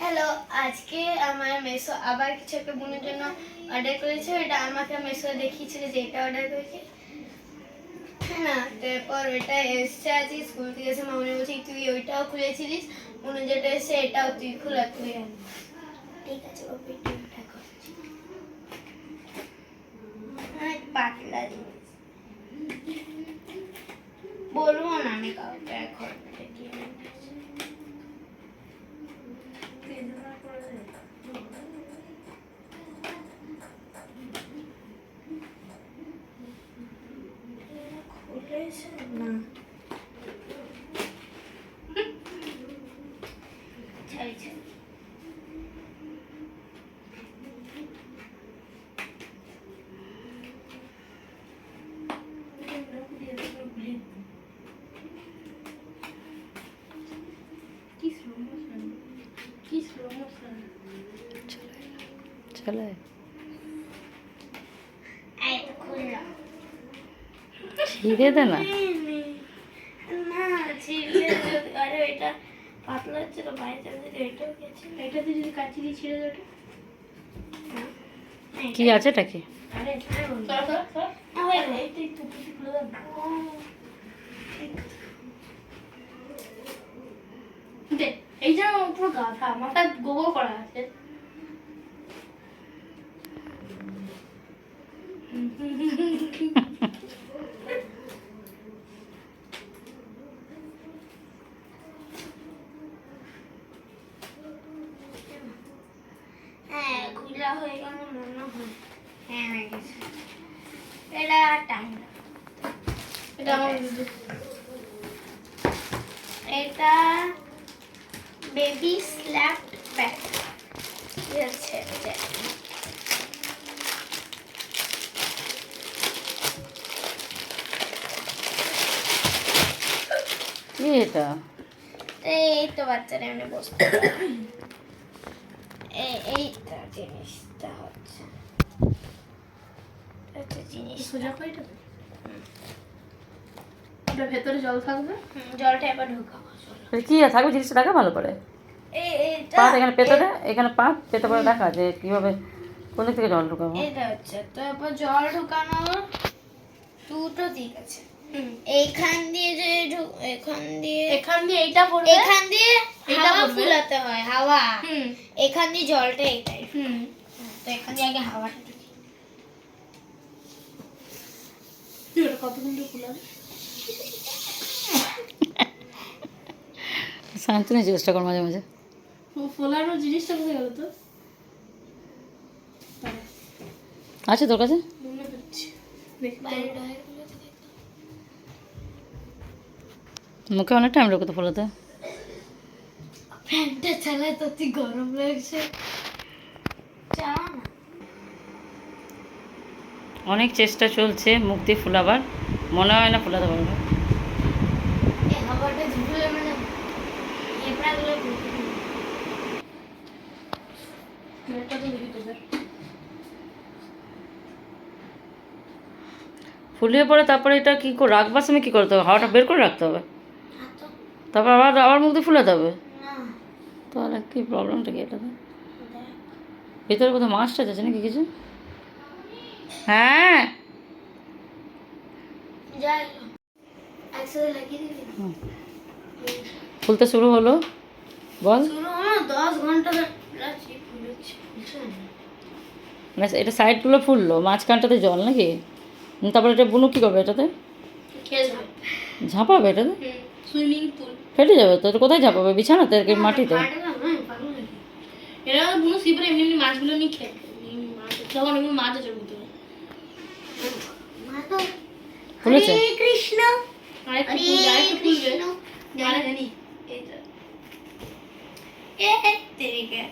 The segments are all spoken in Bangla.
হ্যালো, আজকে আমার মেসো আবার কিছু একটা বোনের জন্য অর্ডার করেছে। ওটা আমাকে মেসো দেখিয়েছিল যে এটা অর্ডার করেছে, হ্যাঁ না? তারপর ওইটা এসছে আজকে স্কুল থেকে এসে মামনি বলছে তুই ওইটাও খুলেছিলিস, মনে যেটা এসছে এটাও তুই খোলা তুই আন। ঠিক আছে ও ভিডিওটা করছি। পাতলা জিনিস বলবো না আমি কাউকে এখন। না ছাড়ি ছাড়ি চলে এই তো খুললাম। ছিঁড়ে দে না। না ছিঁড়লে আরে এটা পাতলা হচ্ছে তো বাইরে চলে এটাও গেছে। এটাতে যদি কাচি দিয়ে ছিঁড়ে দেয় কি আছে এটা কি? আরে সর সর সর আরে এইটা একটু খুলে দাও। দেখ এই যে পুরো গাধা মাথা গোবর করা আছে। হ্যাঁ খুলা হয়ে গেল মনে হয়। হ্যাঁ হয়ে গেছে। এটা টাইম এটা আমার এটা বেবি স্ল্যাপ প্যাক আছে এটা। কি এটা? এই তো বাচ্চারা এমনি বসতে পারে। এইটা জিনিসটা হচ্ছে একটা জিনিস সোজা করে দেবে। ওটা ভেতরে জল থাকবে। জলটা এবার ঢোকাবো। এটা কি থাকবে জিনিসটা দেখা ভালো করে। এইটা পাত এখানে পেতে দে, এখানে পাত পেতে করে দেখা যে কিভাবে কোন দিক থেকে জল ঢুকাবো। এটা হচ্ছে তারপর জল ঢোকানোর দুটো দিক আছে। এইখান দিয়ে যে এখান দিয়ে এইটা পড়বে, এখান দিয়ে এটা ফুলাতে হয় হাওয়া। এখান দিয়ে জলটা এইটাই। তো এখান দিয়ে আগে হাওয়াটা ঢুকি। এটা কতক্ষণ ধরে ফুলাবে? শান্তি চেষ্টা কর মাঝে মাঝে। ফোলানোর জিনিসটা কোথায় গেল তো? আছে তোর কাছে? মনে হচ্ছে মুখে অনেক টাইম লাগতো ফোলাতে। ফ্যানটা চালায় তো তুই গরম লাগছে। চালা না। অনেক চেষ্টা চলছে মুখ দিয়ে ফোলাবার, মনে হয় না ফোলাতে পারবে। এই হাওয়াটা ঝুলে মানে এবড়াগুলো ফুলিয়ে পরে তারপরে এটা কি করে রাখবার সময় কি করতে হবে? হাওয়াটা বের করে রাখতে হবে, তারপর আবার আবার মুখ দিয়ে ফুলাতে হবে। তাহলে কি প্রবলেমটা কি এটাতে? ভেতরে কোথাও মাছটা আছে নাকি কিছু? হ্যাঁ ফুলতে শুরু হলো। বল 10 ঘন্টা মানে এটা সাইডগুলো ফুললো, মাঝখানটাতে জল নাকি? তারপরে এটা বুনু কী করবে এটাতে? ঝাঁপাবে এটাতে? সুইমিং পুল ফেটে যাবে তো। এটা কোথায় ঝাঁপাবে? বিছানাতে মাটিতে? এরা বুনু সিপরে এমনি এমনি মাছগুলো নিয়ে খেয়ে তখন এগুলো মাছ আছে ভিতরে। ফুলেছে? হরে কৃষ্ণ হরে কৃষ্ণ জানি জানি এইটা তেরিকা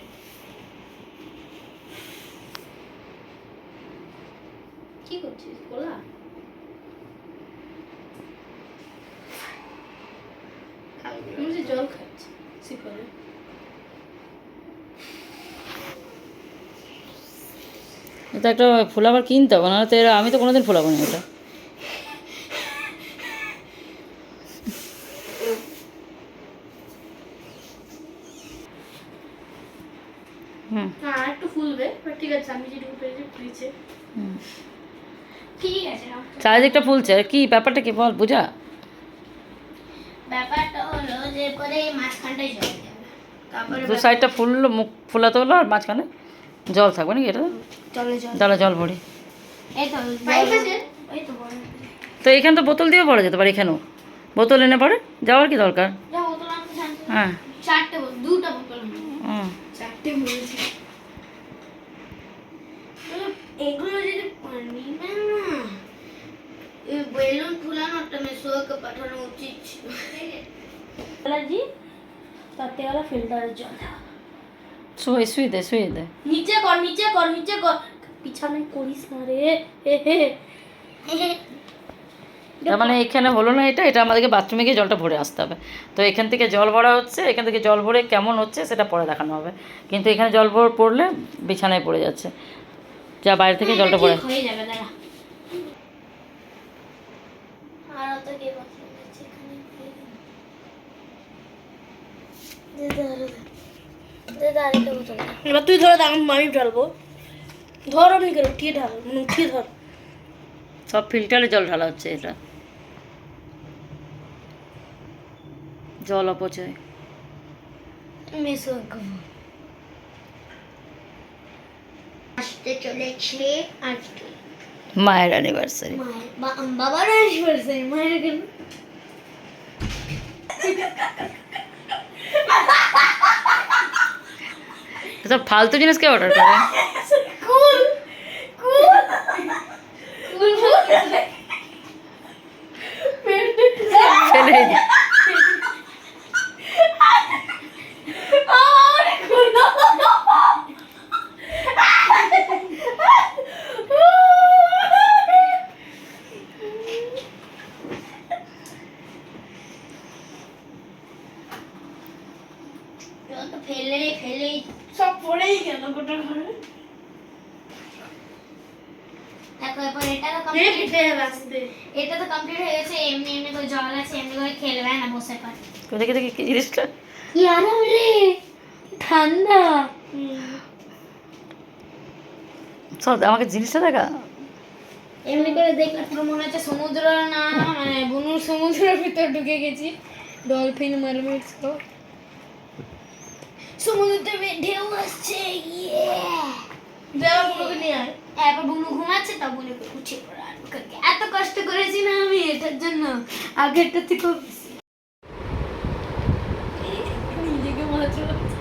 কি করছিস কোলা? আমি জল খাচ্ছি সিপরে। এটা একটা ফোলাবার কিনতে হবে, নাহলে তো এরা আমি তো কোনোদিন ফোলাবো না এটা। হুম না আর একটু ফুলবে, বাট ঠিক আছে আমি যেটুকু পেরেছি ফুলেছে। হুম ঠিক আছে না, চারিদিকটা ফুলছে কি ব্যাপারটা কি বল বুঝা। ব্যাপারটা হলো যে পরে এই মাঝখানটায় জল দেবে, তারপরে দু সাইডটা ফুললো, মুখ ফুলাতে হলো, আর মাঝখানে জল থাকবে নাকি এটা? চলে জল। তাহলে জল ভরি। এই তো পাইপ আছে, ওই তো বড়। তো এখানে তো বোতল দিয়েও পড়া যেতে পারে, এখানেও বোতল এনে পড়ে যাওয়ার কি দরকার? যা বোতল আনতে জানতে, হ্যাঁ চারটে দুটো বোতল নেবো। হুম চারটে বলেছি। এগুলো যদি নিবে না, এই বেলুন ফুলানোটা মেসোকে পাঠানো উচিত ছিল। জি তাতে ওরা ফিল্টারের জল দাও। শুয়ে দে শুয়ে দে। নিচে কর নিচে কর নিচে কর, পিছনে করিস না রে। তার মানে এখানে হলো না, এটা এটা আমাদেরকে বাথরুমে গিয়ে জলটা ভরে আসতে হবে। তো এখান থেকে জল ভরা হচ্ছে, এখান থেকে জল ভরে কেমন হচ্ছে সেটা পরে দেখানো হবে। কিন্তু এখানে জল ভর পড়লে বিছানায় পড়ে যাচ্ছে, যা বাইরে থেকে জলটা ভরে। হয়ে যাবে দাঁড়া। আর তো কে বাথরুম যাচ্ছে এখানে, এবার তুই ধরে আমি ঢালবো। ধর আমি করে উঠিয়ে ঢাল, মানে উঠিয়ে ধর। সব ফিল্টারে জল ঢালা হচ্ছে, এটা জল অপচয়। মেসো আসতে চলেছে আজকে মায়ের অ্যানিভার্সারি। বাবার অ্যানিভার্সারি, মায়ের কেন? সব ফালতু জিনিস কে অর্ডার করে? কুল কুল কুল ফেলে দে। ফেলে ফেলে সব পড়েই গেল গোটা ঘরে। দেখো এরপর এটা তো কমপ্লিট হয়ে গেছে, এটা তো কমপ্লিট হয়ে গেছে। এমনি এমনি করে জল আছে, এমনি করে খেলবে না, বসে পারে। দেখে দেখে কি জিনিসটা? কি আরাম রে, ঠান্ডা। সব আমাকে জিনিসটা দেখা। এমনি করে দেখলে পুরো মনে হচ্ছে সমুদ্র না, মানে বুনুর সমুদ্রের ভিতর ঢুকে গেছি। ডলফিন মারমেডস কো সমুদ্রে ঢেউ আসছে, ইয়ে যাও বুনুকে নিয়ে আয়। এবার বুনু ঘুমাচ্ছে, তা বুনুকে উঠে পড়া এত কষ্ট করেছি না আমি এটার জন্য, আগেরটা থেকে বেশি। নিজেকে মজা হচ্ছে।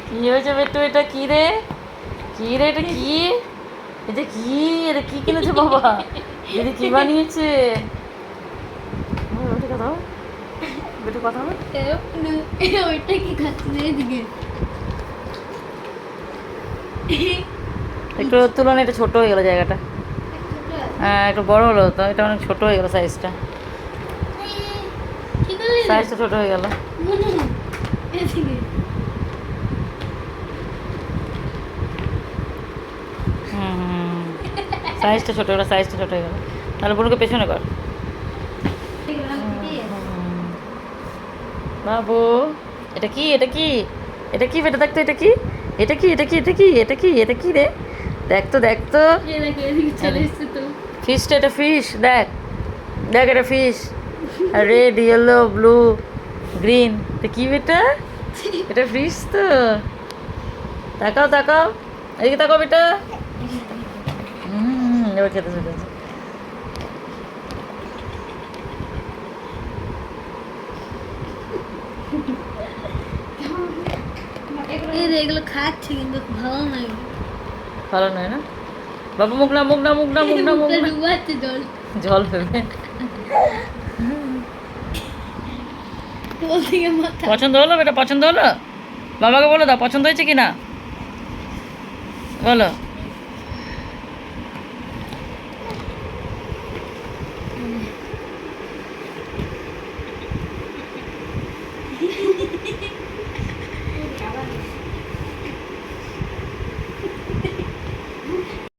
কি হয়েছে বেটু? এটা কি রে? কি রে এটা কি? এটা কি? এটা কি কিনেছে বাবা? এটা কি বানিয়েছে? বেটু কথা বল, বেটু কথা বল। ওইটা কি খাচ্ছে এদিকে? একটু তুলনায় এটা ছোট হয়ে গেল জায়গাটা। হ্যাঁ একটু বড় হলো তো, এটা অনেক ছোট হয়ে গেল সাইজটা। কি করলি? সাইজটা ছোট হয়ে গেল। এদিকে হুম সাইজটা ছোট হলো, সাইজটা ছোট হয়ে গেল। তাহলে বুনুকে পেছনে কর। বাবু এটা কি? এটা কি? এটা কি বেটা? দেখতো এটা কি? এটা কি? এটা কি? এটা কি? এটা কি? এটা কি রে? দেখতো দেখতো। ফিশটা, এটা ফিশ। দেখ দেখ এটা fish. Red yellow blue green, এটা কি বেটা? এটা ফিশ তো। তাকাও তাকাও, এদিকে তাকাও বেটা। এবার খেতে শুরু করেছে। এগুলো খাচ্ছে কিন্তু ভালো নয়, ভালো নয় না বাবু? মুখ না মুখ না মুখ না মুখ না মুখ না, ডুবাচ্ছে জল। জল ভেবে। পছন্দ হলো বেটা? পছন্দ হলো? বাবাকে বলো দাও পছন্দ হয়েছে কি না, বলো।